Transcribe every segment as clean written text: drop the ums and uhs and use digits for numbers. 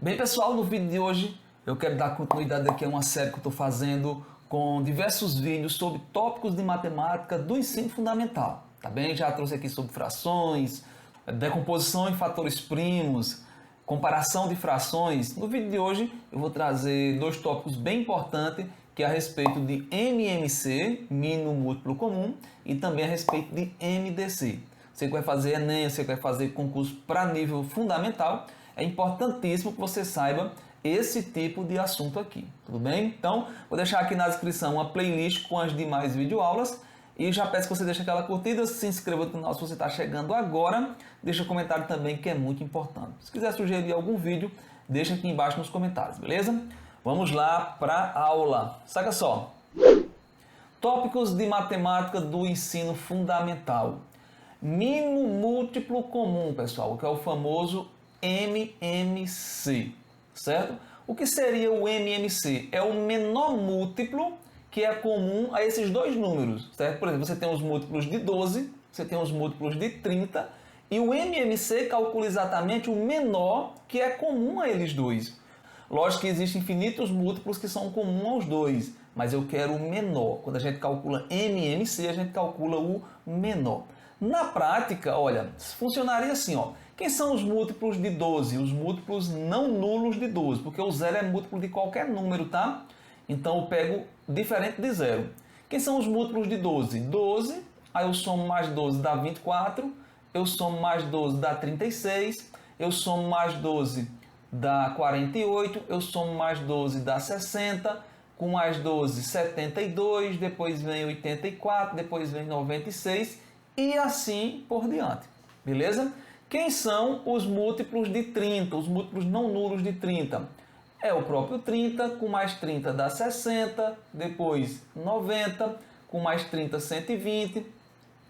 Bem, pessoal, no vídeo de hoje eu quero dar continuidade aqui a uma série que eu estou fazendo com diversos vídeos sobre tópicos de matemática do ensino fundamental. Tá bem? Já trouxe aqui sobre frações, decomposição em fatores primos, comparação de frações. No vídeo de hoje eu vou trazer dois tópicos bem importantes, que é a respeito de MMC, mínimo múltiplo comum, e também a respeito de MDC. Você que vai fazer Enem, você que vai fazer concurso para nível fundamental, é importantíssimo que você saiba esse tipo de assunto aqui, tudo bem? Então, vou deixar aqui na descrição uma playlist com as demais videoaulas e já peço que você deixe aquela curtida, se inscreva no canal se você está chegando agora, deixa um comentário também que é muito importante. Se quiser sugerir algum vídeo, deixa aqui embaixo nos comentários, beleza? Vamos lá para a aula. Saca só. Tópicos de matemática do ensino fundamental. Mínimo múltiplo comum, pessoal, que é o famoso MMC, certo? O que seria o MMC? É o menor múltiplo que é comum a esses dois números, certo? Por exemplo, você tem os múltiplos de 12, você tem os múltiplos de 30, e o MMC calcula exatamente o menor que é comum a eles dois. Lógico que existem infinitos múltiplos que são comuns aos dois, mas eu quero o menor. Quando a gente calcula MMC, a gente calcula o menor. Na prática, olha, funcionaria assim, ó. Quem são os múltiplos de 12? Os múltiplos não nulos de 12, porque o zero é múltiplo de qualquer número, tá? Então eu pego diferente de zero. Quem são os múltiplos de 12? 12, aí eu somo mais 12 dá 24, eu somo mais 12 dá 36, eu somo mais 12 dá 48, eu somo mais 12 dá 60, com mais 12, 72, depois vem 84, depois vem 96 e assim por diante, beleza? Quem são os múltiplos de 30, os múltiplos não nulos de 30? É o próprio 30, com mais 30 dá 60, depois 90, com mais 30, 120,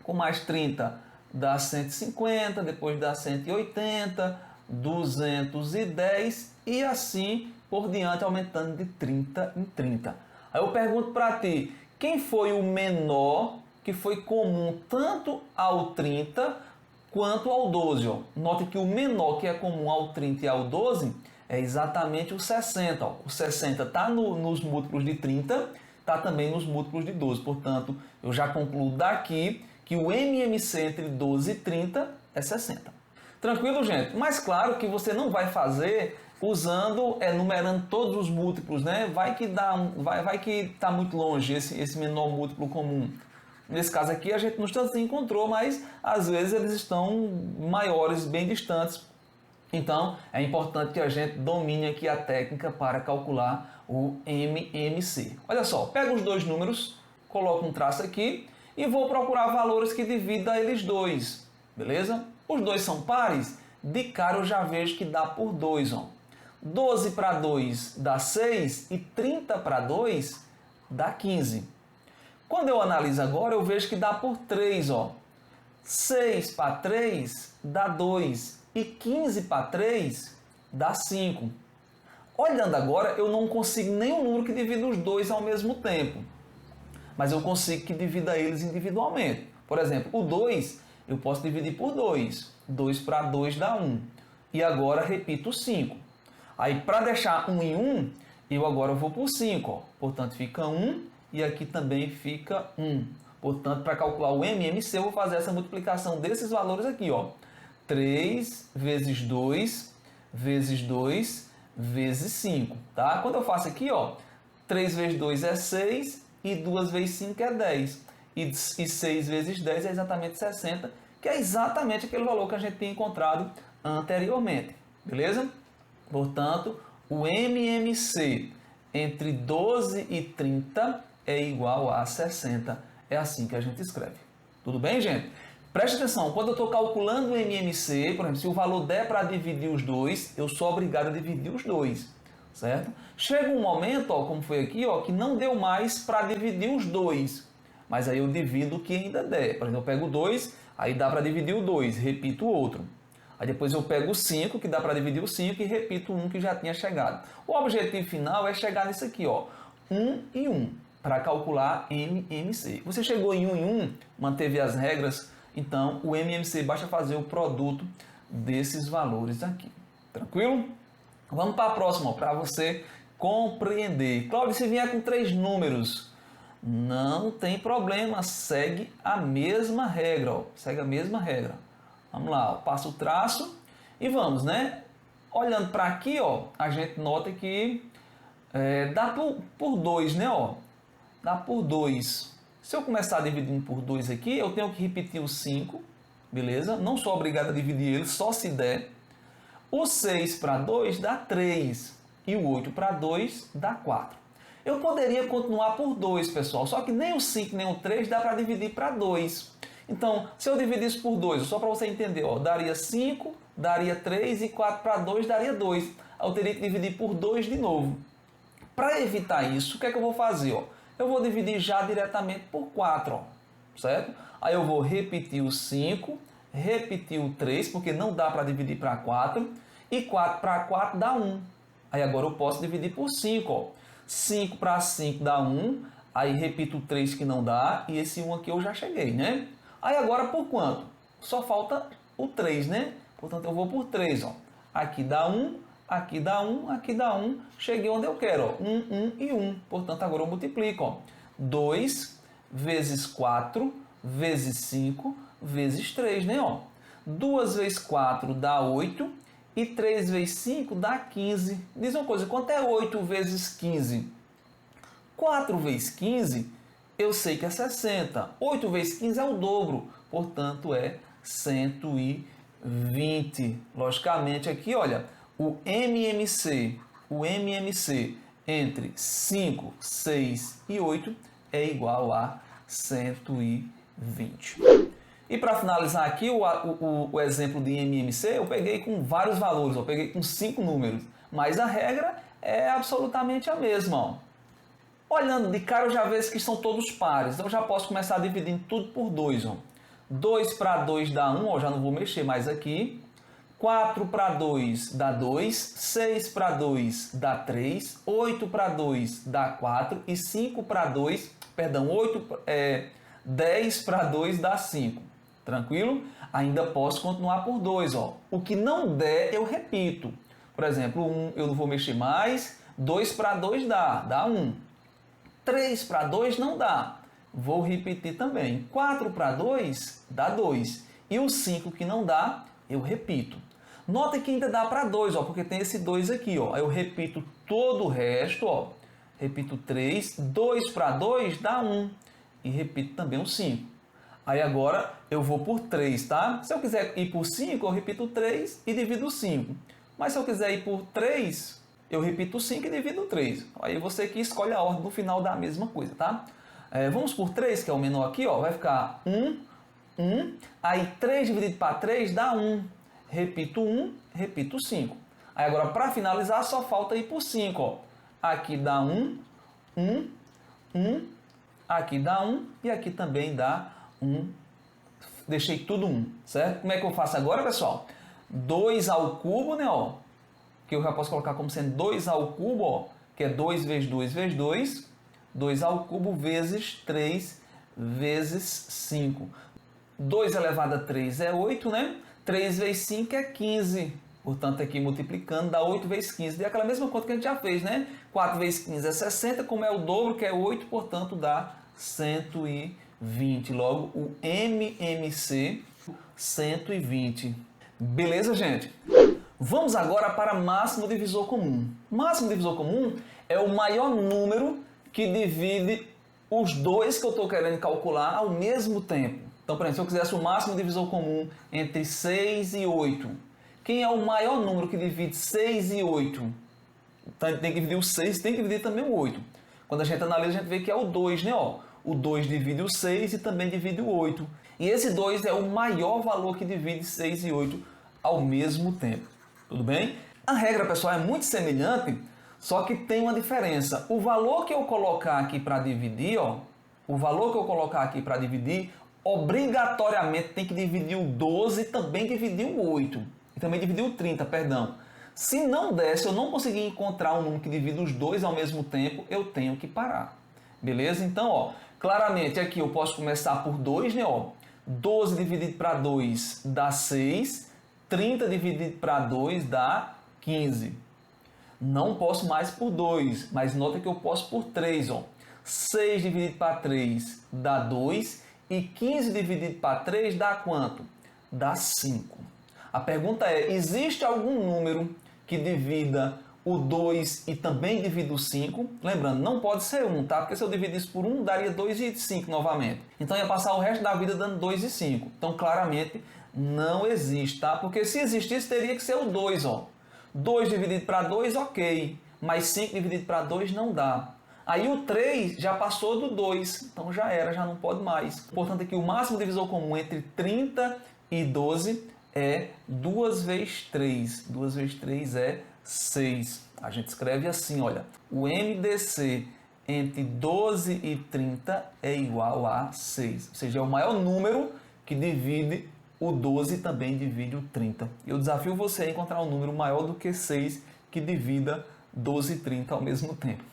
com mais 30 dá 150, depois dá 180, 210 e assim por diante, aumentando de 30 em 30. Aí eu pergunto para ti, quem foi o menor que foi comum tanto ao 30 quanto ao 12? Ó. Note que o menor que é comum ao 30 e ao 12 é exatamente o 60. Ó. O 60 está nos múltiplos de 30, está também nos múltiplos de 12. Portanto, eu já concluo daqui que o MMC entre 12 e 30 é 60. Tranquilo, gente? Mas claro que você não vai fazer usando, numerando todos os múltiplos, né? Vai que está muito longe esse menor múltiplo comum. Nesse caso aqui a gente no instantezinho encontrou, mas às vezes eles estão maiores, bem distantes. Então é importante que a gente domine aqui a técnica para calcular o MMC. Olha só, pega os dois números, coloco um traço aqui e vou procurar valores que dividam eles dois, beleza? Os dois são pares, de cara eu já vejo que dá por 2. 12 para 2 dá 6 e 30 para 2 dá 15. Quando eu analiso agora, eu vejo que dá por 3. 6 para 3 dá 2 e 15 para 3 dá 5. Olhando agora, eu não consigo nenhum número que divida os dois ao mesmo tempo, mas eu consigo que divida eles individualmente. Por exemplo, o 2 eu posso dividir por 2. 2 para 2 dá 1. E agora repito o 5. Aí, para deixar 1 em 1, eu agora vou por 5. Portanto, fica 1 e aqui também fica 1. Portanto, para calcular o MMC, eu vou fazer essa multiplicação desses valores aqui. 3 vezes 2 vezes 2 vezes 5. Tá? Quando eu faço aqui, 3 vezes 2 é 6 e 2 vezes 5 é 10. E 6 vezes 10 é exatamente 60, que é exatamente aquele valor que a gente tinha encontrado anteriormente. Beleza? Portanto, o MMC entre 12 e 30 é igual a 60. É assim que a gente escreve. Tudo bem, gente? Preste atenção, quando eu estou calculando o MMC, por exemplo, se o valor der para dividir os dois, eu sou obrigado a dividir os dois, certo? Chega um momento, como foi aqui, que não deu mais para dividir os dois, mas aí eu divido o que ainda der. Por exemplo, eu pego o 2, aí dá para dividir o 2, repito o outro. Aí depois eu pego o 5, que dá para dividir o 5, e repito o 1 que já tinha chegado. O objetivo final é chegar nisso aqui, 1 e 1, para calcular MMC. Você chegou em 1 e 1, manteve as regras, então o MMC basta fazer o produto desses valores aqui. Tranquilo? Vamos para a próxima, para você compreender. Cláudio, se vier com 3 números, não tem problema, segue a mesma regra, ó. Segue a mesma regra. Vamos lá, ó. Passa o traço e vamos, né? Olhando para aqui, ó, a gente nota que dá por 2, né? Ó. Dá por 2. Se eu começar dividindo por 2 aqui, eu tenho que repetir o 5, beleza? Não sou obrigado a dividir ele, só se der. O 6 para 2 dá 3 e o 8 para 2 dá 4. Eu poderia continuar por 2, pessoal, só que nem o 5 nem o 3 dá para dividir para 2. Então, se eu dividisse por 2, só para você entender, ó, daria 5, daria 3 e 4 para 2 daria 2. Eu teria que dividir por 2 de novo. Para evitar isso, o que é que eu vou fazer? Ó? Eu vou dividir já diretamente por 4, ó, certo? Aí eu vou repetir o 5, repetir o 3, porque não dá para dividir para 4, e 4 para 4 dá 1. Aí agora eu posso dividir por 5, ó. 5 para 5 dá 1, aí repito o 3 que não dá, e esse 1 aqui eu já cheguei, né? Aí agora por quanto? Só falta o 3, né? Portanto eu vou por 3, ó. Aqui dá 1, aqui dá 1, aqui dá 1, cheguei onde eu quero, ó. 1, 1 e 1. Portanto agora eu multiplico, ó. 2 vezes 4 vezes 5 vezes 3, né? Ó. 2 vezes 4 dá 8 e 3 vezes 5 dá 15. Diz uma coisa, quanto é 8 vezes 15? 4 vezes 15, eu sei que é 60. 8 vezes 15 é o dobro, portanto é 120. Logicamente aqui, olha, o MMC entre 5, 6 e 8 é igual a 120. E para finalizar aqui o exemplo de MMC, eu peguei com vários valores, eu peguei com 5 números, mas a regra é absolutamente a mesma. Ó. Olhando de cara eu já vejo que são todos pares, então eu já posso começar dividindo tudo por 2. 2 para 2 dá 1, ó, já não vou mexer mais aqui. 4 para 2 dá 2, 6 para 2 dá 3, 8 para 2 dá 4 e 5 para 2, perdão, 10 para 2 dá 5. Tranquilo? Ainda posso continuar por 2. Ó. O que não der, eu repito. Por exemplo, 1 eu não vou mexer mais, 2 para 2 dá 1. 3 para 2 não dá, vou repetir também. 4 para 2 dá 2. E o 5 que não dá, eu repito. Nota que ainda dá para 2, ó, porque tem esse 2 aqui. Ó. Eu repito todo o resto. Ó. Repito 3. 2 para 2 dá 1. E repito também o 5. Aí agora eu vou por 3, tá? Se eu quiser ir por 5, eu repito 3 e divido o 5. Mas se eu quiser ir por 3, eu repito o 5 e divido o 3. Aí você que escolhe a ordem no final da mesma coisa, tá? Vamos por 3, que é o menor aqui, ó. Vai ficar 1, 1. Aí 3 dividido para 3 dá 1. Repito 1, repito 5. Aí agora para finalizar só falta ir por 5, ó. Aqui dá 1, 1, 1. Aqui dá 1 e aqui também dá 1. Deixei tudo 1, certo? Como é que eu faço agora, pessoal? 2 ao cubo, né, ó? Que eu já posso colocar como sendo 2 ao cubo, ó, que é 2 vezes 2 vezes 2. 2 ao cubo vezes 3 vezes 5. 2 elevado a 3 é 8, né? 3 vezes 5 é 15. Portanto, aqui multiplicando dá 8 vezes 15. E aquela mesma conta que a gente já fez, né? 4 vezes 15 é 60, como é o dobro, que é 8, portanto dá 120. Logo, o MMC, 120. Beleza, gente? Vamos agora para máximo divisor comum. Máximo divisor comum é o maior número que divide os dois que eu estou querendo calcular ao mesmo tempo. Então, por exemplo, se eu quisesse o máximo divisor comum entre 6 e 8, quem é o maior número que divide 6 e 8? Então, tem que dividir o 6 e tem que dividir também o 8. Quando a gente analisa, a gente vê que é o 2, né? Ó, o 2 divide o 6 e também divide o 8. E esse 2 é o maior valor que divide 6 e 8 ao mesmo tempo. Tudo bem? A regra, pessoal, é muito semelhante, só que tem uma diferença. O valor que eu colocar aqui para dividir, ó, o valor que eu colocar aqui para dividir, obrigatoriamente tem que dividir o 12 e também dividir o 8. E também dividir o 30, perdão. Se não der, se eu não conseguir encontrar um número que divida os dois ao mesmo tempo, eu tenho que parar. Beleza? Então, ó, claramente aqui eu posso começar por 2, né? Ó, 12 dividido para 2 dá 6. 30 dividido para 2 dá 15. Não posso mais por 2, mas nota que eu posso por 3. Ó. 6 dividido para 3 dá 2 e 15 dividido para 3 dá quanto? Dá 5. A pergunta é, existe algum número que divida o 2 e também divide o 5? Lembrando, não pode ser 1, tá? Porque se eu dividir isso por 1, daria 2 e 5 novamente. Então ia passar o resto da vida dando 2 e 5. Então claramente não existe, tá? Porque se existisse teria que ser o 2, ó. 2 dividido para 2, ok. Mas 5 dividido para 2 não dá. Aí o 3 já passou do 2, então já era, já não pode mais. Portanto, aqui o máximo divisor comum entre 30 e 12 é 2 vezes 3. 2 vezes 3 é 6. A gente escreve assim, olha. O MDC entre 12 e 30 é igual a 6. Ou seja, é o maior número que divide o 12 e também divide o 30. Eu desafio você a encontrar um número maior do que 6 que divida 12 e 30 ao mesmo tempo.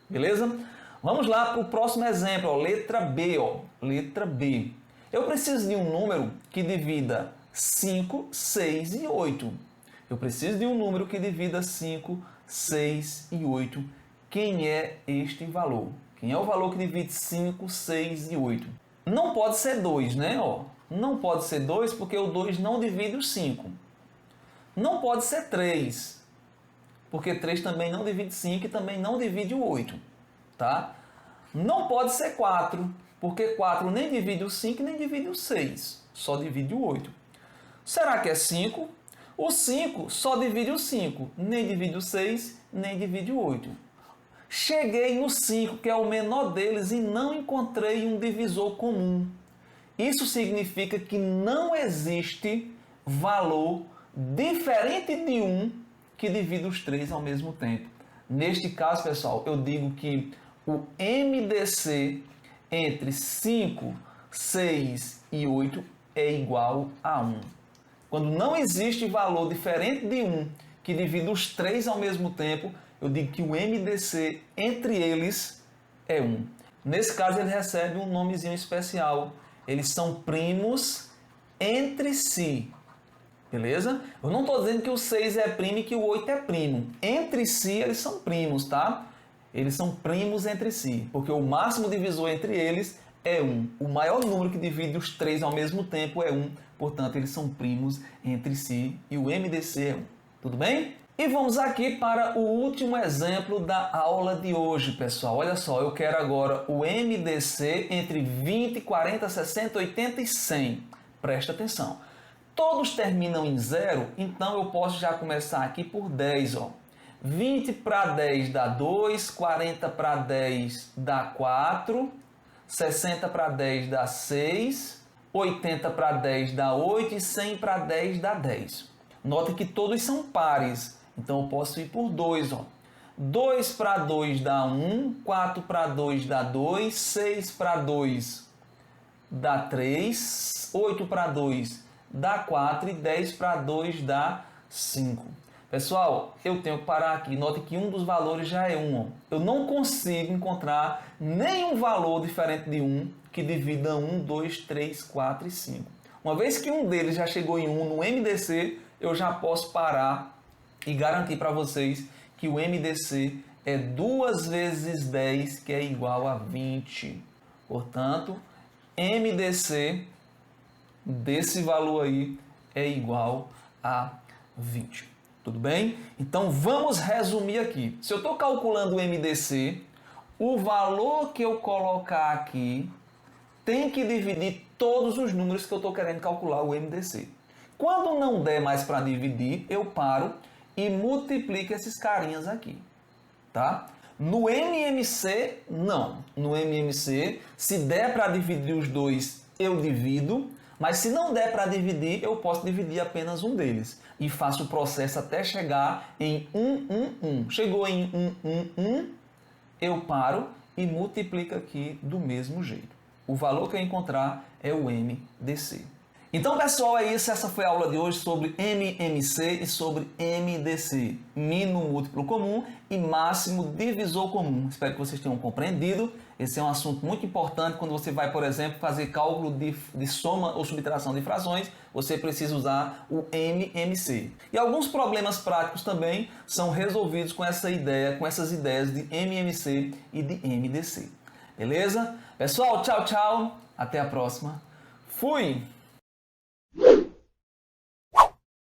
Beleza? Vamos lá para o próximo exemplo, ó, letra B. Ó, letra B. Eu preciso de um número que divida 5, 6 e 8. Eu preciso de um número que divida 5, 6 e 8. Quem é este valor? Quem é o valor que divide 5, 6 e 8? Não pode ser 2, né? Ó, não pode ser 2 porque o 2 não divide o 5. Não pode ser 3, porque 3 também não divide 5 e também não divide o 8. Tá? Não pode ser 4, porque 4 nem divide o 5 nem divide o 6. Só divide o 8. Será que é 5? O 5 só divide o 5, nem divide o 6, nem divide o 8. Cheguei no 5, que é o menor deles, e não encontrei um divisor comum. Isso significa que não existe valor diferente de 1 que divida os 3 ao mesmo tempo. Neste caso, pessoal, eu digo que o MDC entre 5, 6 e 8 é igual a 1. Quando não existe valor diferente de 1 que divida os 3 ao mesmo tempo, eu digo que o MDC entre eles é 1. Nesse caso, ele recebe um nomezinho especial. Eles são primos entre si. Beleza? Eu não estou dizendo que o 6 é primo e que o 8 é primo. Entre si, eles são primos, tá? Eles são primos entre si, porque o máximo divisor entre eles é 1. O maior número que divide os 3 ao mesmo tempo é 1. Portanto, eles são primos entre si e o MDC é 1. Tudo bem? E vamos aqui para o último exemplo da aula de hoje, pessoal. Olha só, eu quero agora o MDC entre 20, 40, 60, 80 e 100. Presta atenção. Todos terminam em 0, então eu posso já começar aqui por 10. Ó. 20 para 10 dá 2, 40 para 10 dá 4, 60 para 10 dá 6, 80 para 10 dá 8 e 100 para 10 dá 10. Note que todos são pares, então eu posso ir por 2. Ó. 2 para 2 dá 1, 4 para 2 dá 2, 6 para 2 dá 3, 8 para 2 dá 4 e 10 para 2 dá 5. Pessoal, eu tenho que parar aqui. Note que um dos valores já é 1. Ó. Eu não consigo encontrar nenhum valor diferente de 1 que divida 1, 2, 3, 4 e 5. Uma vez que um deles já chegou em 1 no MDC, eu já posso parar e garantir para vocês que o MDC é 2 vezes 10, que é igual a 20. Portanto, MDC desse valor aí é igual a 20. Tudo bem? Então vamos resumir aqui. Se eu estou calculando o MDC, o valor que eu colocar aqui tem que dividir todos os números que eu estou querendo calcular o MDC. Quando não der mais para dividir, eu paro e multiplico esses carinhas aqui. Tá? No MMC, não. No MMC, se der para dividir os dois, eu divido. Mas se não der para dividir, eu posso dividir apenas um deles. E faço o processo até chegar em 1. Chegou em 1, eu paro e multiplico aqui do mesmo jeito. O valor que eu encontrar é o MDC. Então, pessoal, é isso. Essa foi a aula de hoje sobre MMC e sobre MDC. Mínimo múltiplo comum e máximo divisor comum. Espero que vocês tenham compreendido. Esse é um assunto muito importante quando você vai, por exemplo, fazer cálculo de soma ou subtração de frações. Você precisa usar o MMC. E alguns problemas práticos também são resolvidos com essa ideia, com essas ideias de MMC e de MDC. Beleza? Pessoal, tchau, tchau. Até a próxima. Fui!